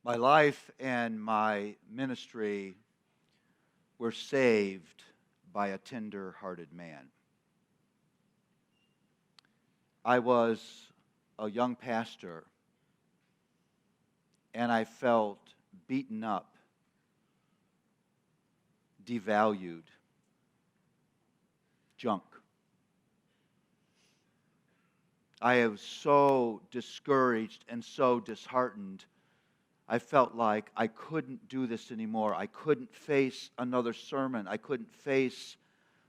My life and my ministry were saved by a tender-hearted man. I was a young pastor, and I felt beaten up, devalued, junk. I was so discouraged and so disheartened. I felt like I couldn't do this anymore. I couldn't face another sermon. I couldn't face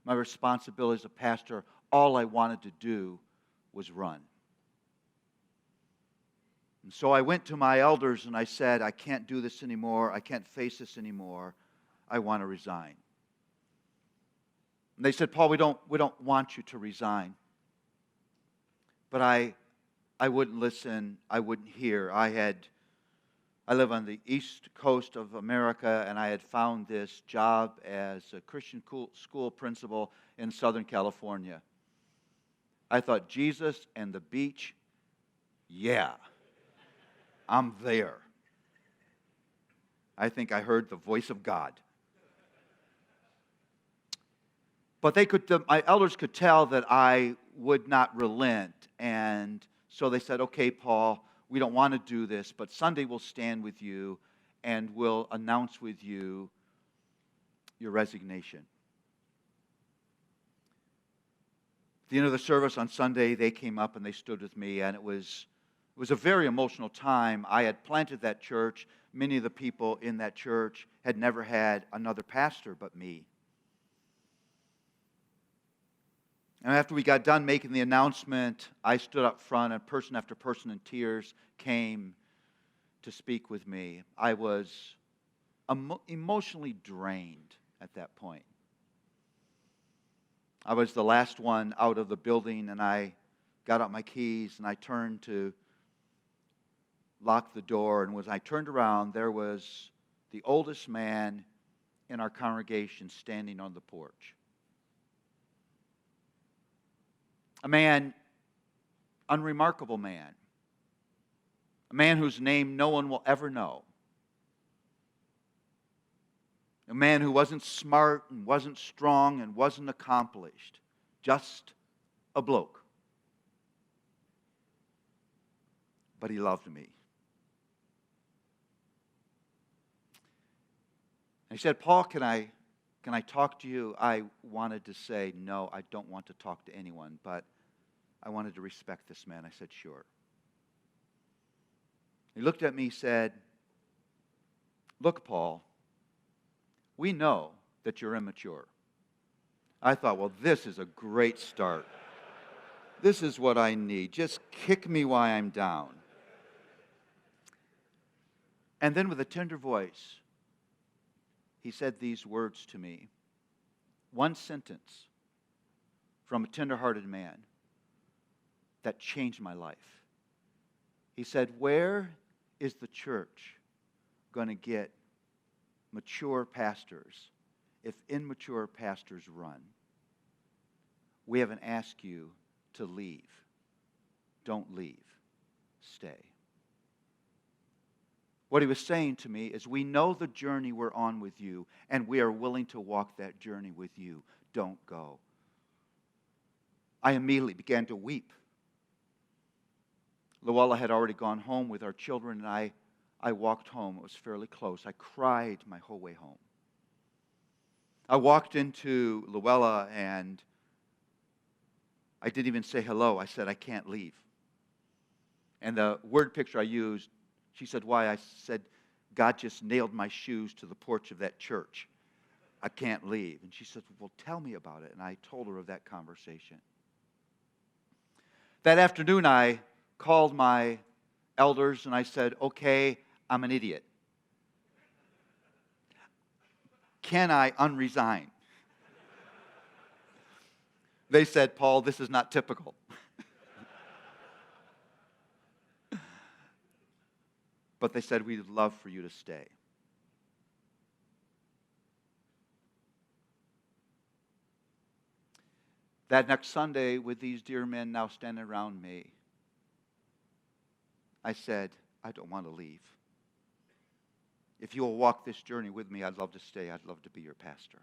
my responsibility as a pastor. All I wanted to do was run. And so I went to my elders and I said, I can't do this anymore. I can't face this anymore. I want to resign. And they said, Paul, we don't want you to resign. But I wouldn't listen. I wouldn't hear. I live on the east coast of America, and I had found this job as a Christian school principal in Southern California. I thought, Jesus and the beach, yeah, I'm there. I think I heard the voice of God. But my elders could tell that I would not relent, and so they said, okay, Paul, we don't want to do this, but Sunday we'll stand with you and we'll announce with you your resignation. At the end of the service on Sunday, they came up and they stood with me, and it was a very emotional time. I had planted that church. Many of the people in that church had never had another pastor but me. And after we got done making the announcement, I stood up front, and person after person in tears came to speak with me. I was emotionally drained at that point. I was the last one out of the building, and I got out my keys, and I turned to lock the door. And when I turned around, there was the oldest man in our congregation standing on the porch. A man, unremarkable man. A man whose name no one will ever know. A man who wasn't smart and wasn't strong and wasn't accomplished. Just a bloke. But he loved me. And he said, Paul, can I talk to you? I wanted to say, no, I don't want to talk to anyone, but I wanted to respect this man. I said, sure. He looked at me and said, look, Paul, we know that you're immature. I thought, well, this is a great start. This is what I need. Just kick me while I'm down. And then with a tender voice, he said these words to me. One sentence from a tender-hearted man that changed my life. He said, where is the church going to get mature pastors if immature pastors run? We haven't asked you to leave. Don't leave. Stay. What he was saying to me is, we know the journey we're on with you, and we are willing to walk that journey with you. Don't go. I immediately began to weep. Luella had already gone home with our children, and I walked home. It was fairly close. I cried my whole way home. I walked into Luella, and I didn't even say hello. I said, I can't leave. And the word picture I used, she said, why? I said, God just nailed my shoes to the porch of that church. I can't leave. And she said, well, tell me about it. And I told her of that conversation. That afternoon, I called my elders and I said, okay, I'm an idiot. Can I unresign? They said, Paul, this is not typical. But they said, we'd love for you to stay. That next Sunday, with these dear men now standing around me, I said, I don't want to leave. If you will walk this journey with me, I'd love to stay. I'd love to be your pastor.